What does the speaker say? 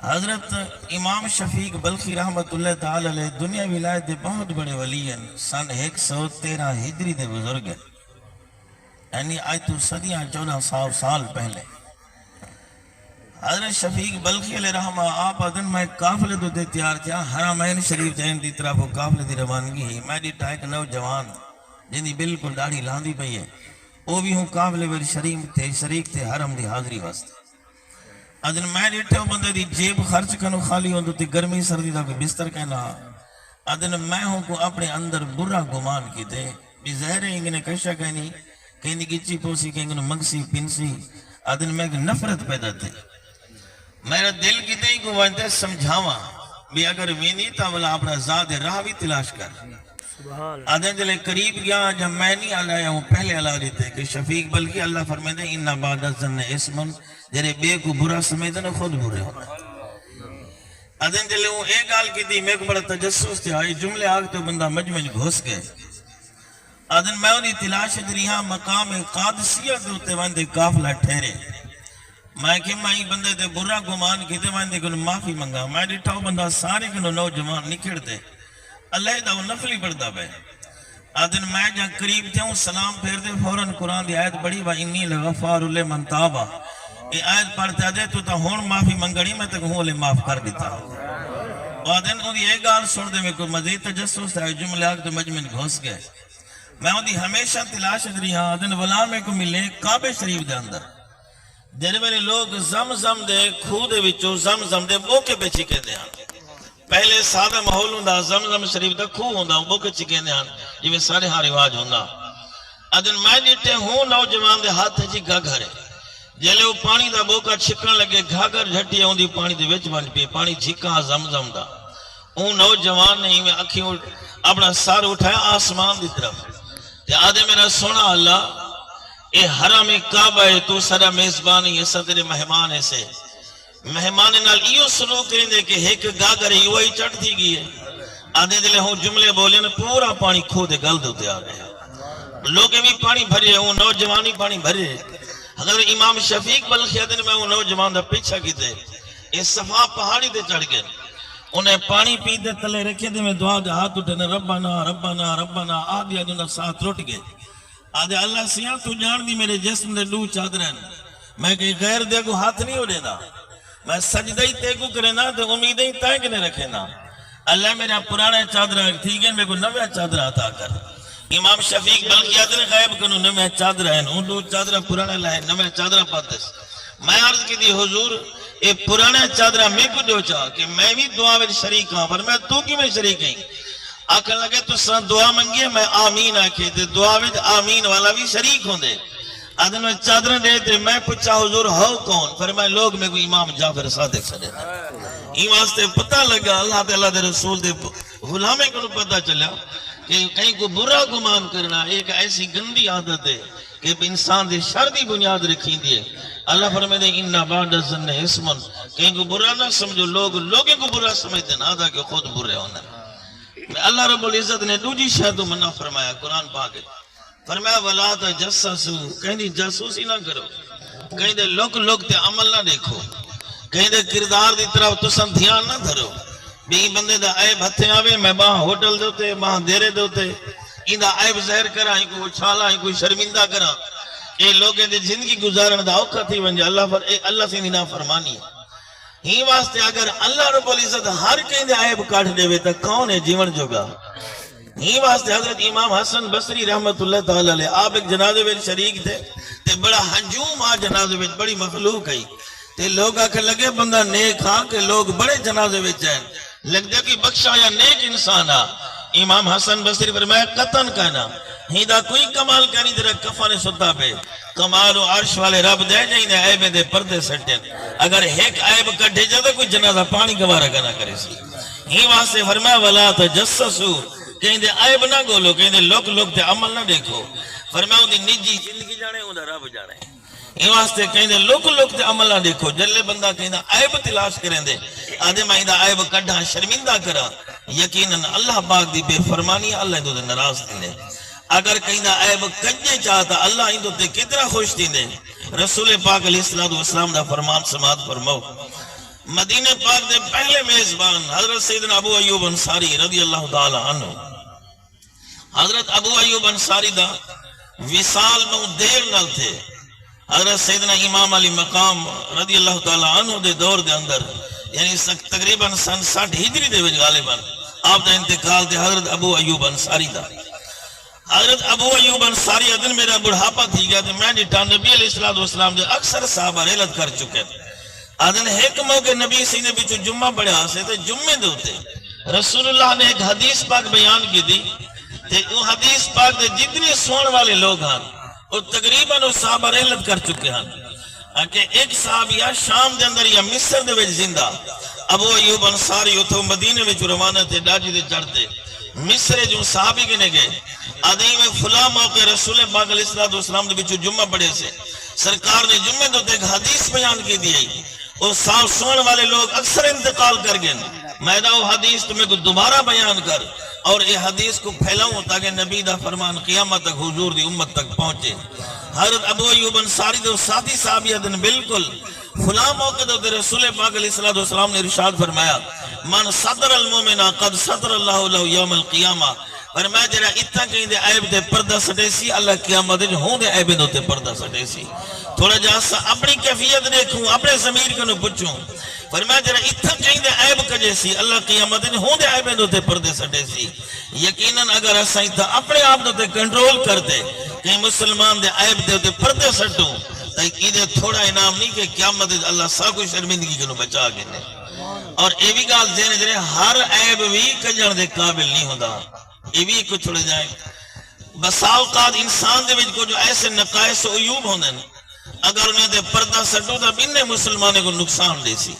حضرت امام شفیق بلخی رحمت اللہ تعالی علیہ دنیا ولایت دے بہت بڑے ولی ہیں، سن 113 ہجری دے بزرگ ہیں، یعنی آج تو صدیاں 1400 سال پہلے حضرت شفیق بلخی علیہ رحمہ آپ ادن میں قافلے دو دے تیار تھا حرمین شریف جائن دی طرف قافلے دی روانگی ہی میں ڈیٹا ایک نوجوان جن دی بالکل داڑھی لاندی پئی ہے وہ بھی ہوں قافلے میں شریک تھے حرم دی حاضری واسطے ادن میں ڈیٹے ہوں بندے دی جیب خرچ کنو خالی ہوں تی گرمی سردی دا کوئی بستر کہنا ادن میں ہوں کو اپنے اندر برا گمان کی دے بھی زہرے انگنے کشا کہنی کہنی گچی پوسی کہنگنے منگسی پنسی ادن میں نفرت پیدا تھے میرا دل کی دیں کو وانتے سمجھاواں بھی اگر وینی تا والا اپنا ذات راہ بھی تلاش کر آدھیں دلے قریب گیا جب میں نہیں آلایا ہوں پہلے آلا دیتے کہ شفیق بلکہ اللہ فرمائے دیں انہا بعد ازن اسمن جرے بے کو برا سمیدہ نہ خود برے ہونا آدھیں دلے ہوں ایک آل کی دی میں کو بڑا تجسس تھے آئی جملے آگ تو بندہ مجمج گھوس گئے آدھیں میں انہی تلاش دریہا مقام قادسیہ دوتے واندے کافلہ ٹھہرے میں کہ میں بندے دے برا گمان کی دے واندے کنو معافی منگا میں ڈیٹھاؤ بندہ سارے کنو نوجوان نکھڑ دے اللہ دا وہ نفلی پڑھتا بے آدھن میں جہاں قریب تھے ہوں سلام پھیر دے فوراں قرآن دی آیت بڑی وَإِنِّي لَغَفَارُ لِمَنْ تَابَ یہ آیت پڑھتا دے تو تا ہون معافی منگڑی میں تک ہوں لے معاف کر دیتا آدھن انہی ایک گال سن دے میں کوئی مزید تجسس ہے جملے آگ تو مجمن گھوس گئے میں انہی ہمیشہ تلاش دری ہاں آدھن ولا میں کو ملے کعبہ شریف دے اندر جنہے میرے لوگ زمزم دے کھودے وچو زمزم دے بوکے پہ چکے دے ہاں پہلے سادہ محول ہوں دا زمزم شریف دا کھو ہوں دا بوکے چکے دے ہاں یہ میں سارے ہاں رواج ہوں دا ادن میں دیتے ہوں نوجوان دے ہاتھ جی گھا گھرے جلے وہ پانی دا بوکا چھکن لگے گھا گھر جھٹی ہوں دی پانی دے ویچ بانٹ پی پانی چھکا زمزم دا ہوں نوجوان نے ہی میں اکھی اپنا سار اٹھایا آسمان دی طرف تے آدھے میرا سونا اللہ اے حرم کعبہ ہے تو سارا میزبانی یہ صدر مہمان ایسے مہمان نال ایو سلوک کریں دے کہ ایک گاگر ایو ہی چڑھ تھی گئی ہے آدھے دلے ہوں جملے بولے نا پورا پانی کھو دے گل دوتے آ گئے لوگے بھی پانی بھرے ہوں نوجوانی پانی بھرے اگر امام شفیق بلخی دن میں ہوں نوجوان دا پیچھا کی دے یہ صفا پہاڑی دے چڑھ گئے انہیں پانی پی دے تلے رکھے دے میں دعا دے ہاتھ اٹھنے ربنا ربنا ربنا آدھی آدھے ساتھ روٹ گئے آدھے اللہ سیاں تو جان دی میرے جسم دے لو چادرین میں کہ غیر دے کو ہاتھ نہیں ہو دینا میں سجدہ ہی تے کو کرنا تو امیدیں ہی تائیں کنے رکھنا اللہ میرا پرانے چادرہ تھی گئے میں کو نوے چادرہ عطا کر امام شفیق بلکہ ادھر غیب کنو نوے چادرہ ہیں ان دو چادرہ پرانے لائے نوے چادرہ پاتس میں عرض کی دی حضور اے پرانے چادرہ میں کو جو چاہ کہ میں بھی دعا میں شریک ہاں پر میں تو کی میں شریک ہیں آکھن لگے تو سن دعا منگی میں آمین آکھے تے دعا میں آمین والا بھی شریک ہوں دے آدھن میں چادریں دے تے میں پچھا حضور ہو کون فرمائے لوگ میں کوئی امام جعفر صادق سے دینا ایمان سے پتہ لگا اللہ تعالیٰ دے رسول دے غلامے کو پتہ چلا کہ کہیں کو برا گمان کرنا ایک ایسی گندی عادت ہے کہ انسان دے شر دی بنیاد رکھی دیئے اللہ فرمائے دے انہا بعد ازن اسمن کہیں کو برا نہ سمجھو لوگیں کو برا سمجھتے نا آدھا کہ خود برے ہونا اللہ رب العزت نے دوجی شاید منع فرمایا قرآن پاک فرمایا وَلَا تَجَسَّسُوا کہیں دی جاسوسی نہ کرو کہیں دے لوگ تے عمل نہ دیکھو کہیں دے کردار دی طرف تسن دھیان نہ دھرو بھی بندے دا عیب ہتھے آوے میں باہاں ہوٹل دوتے باہاں دیرے دوتے این دا عیب ظاہر کرا ہی کوئی چھالا ہی کوئی شرمندہ کرا اے لوگیں دے زندگی گزارن دا اوکھا تھی ونجا اللہ سے نہ فرمانی ہی واسطے اگر اللہ رب العزت ہر کہیں دے عیب کاٹ دے وے تا کون ہے جیون جوگا ہی واسطے حضرت امام حسن بصری رحمت اللہ تعالی علیہ آپ ایک جنازے میں شریک تھے تے بڑا ہجوم آ جنازے میں بڑی مخلوق ہے تے لوگ آکھے لگے بندہ نیک ہاں کہ لوگ بڑے جنازے میں جائیں لگ دے کہ بخشا یا نیک انسان آ امام حسن بصری فرمایا قطن کہنا ہی دا کوئی کمال کہنی تیرا کفانے ستا پہ کمال و عرش والے رب دے جائیں دے عیب دے پردے سٹیں اگر ایک عیب کٹھے جاتا کوئی جنازہ پانی گوارا کرنا کرے سی ہی واسطے فرمایا وَلَا تَجَسَّسُوا کہیں دے عیب نہ گولو کہیں دے لوگ تے عمل نہ دیکھو فرمایا دی نجی زندگی جانے ہوں دا رب جانے یہ واسطے کہیں دے لوگ تے عمل نہ دیکھو جلے بندہ کہیں دے عیب تلاش کریں دے آدھے میں دا عیب کڑھا شرمندہ کرا یقیناً اللہ پاک دی بے فرمانی اللہ دو دے نراز دے اگر کہیں دا عیب کجے چاہتا اللہ ہی تے کتنا خوش دے رسول پاک علیہ السلام دا فرمان سماعت فرماؤ مدینہ پاک دے پہلے میزبان حضرت سیدنا ابو ایوب انصاری رضی اللہ تعالی عنہ، حضرت ابو ایوب انصاری دا وصال نو دیر نال تھے حضرت سیدنا امام علی مقام رضی اللہ تعالی عنہ دے دور دے اندر، یعنی تقریباً سن 60 ہجری دے وچ غالباً آپ دا انتقال دے حضرت ابو ایوب انصاری دا۔ حضرت ابو ایوب انصاری ادن میرا بڑھاپا تھی گیا تو میں ڈٹا نبی علیہ السلام دے اکثر صحابہ ریلت کر چکے ادن ایک موقع نبی سی نے بچو جمعہ پڑھا سے تے جمعے دے ہوتے رسول اللہ نے ایک حدیث پاک بیان کی دی تے وہ حدیث پاک دے جتنے سون والے لوگ ہیں وہ تقریباً وہ صحابہ ریلت کر چکے ہیں کہ ایک صحابیہ شام دے اندر یا مصر دے وچ زندہ ابو ایوب انصاری اتھو مدینے وچ روانہ تے ڈاجی دے چڑھتے مصر جو صحابی کے نے گئے آدھی میں فلاں موقع رسول پاک علیہ السلام نے بچو جمعہ پڑھے سے سرکار نے جمعے دو ایک حدیث بیان کی دی وہ صاف سون والے لوگ اکثر انتقال کر گئے میں دا وہ حدیث تمہیں کو دوبارہ بیان کر اور یہ حدیث کو پھیلاؤں تاکہ نبی دا فرمان قیامت تک حضور دی امت تک پہنچے۔ حضرت ابو ایوب انصاری دے ساتھی صحابی دن بالکل فلاں موقع دے رسول پاک علیہ السلام نے ارشاد فرمایا من ستر المومنہ قد ستر اللہ له یوم القیامہ، فرمایا جرا اتنا کہیں دے عیب دے پردہ سٹے سی اللہ قیامت دے ہوں دے عیب دے پردہ سٹے سی۔ تھوڑا جاسا اپنی کیفیت دیکھوں اپنے ضمیر کو نہ پوچھوں، فرمایا جرا اتنا کہیں دے عیب کجے سی اللہ قیامت دے ہوں دے عیب دے پردے سٹے سی۔ یقیناً اگر اساں تھا اپنے آپ دے کنٹرول کرتے کہیں مسلمان دے عیب دے پردے سٹوں تاکہ تھوڑا انعام نہیں کہ قیامت اللہ سا کوئی شرمندگی کو بچا کے دے۔ اور یہ بھی گال دینے جرے ہر عیب بھی کجن دے قابل نہیں ہوتا، یہ بھی کچھ چھوڑے جائے۔ بسا اوقات انسان دے وچ کو جو ایسے نقائص و عیوب ہوندے اگر انہیں دے پردہ سٹو تا انہیں مسلمانے کو نقصان دے سی۔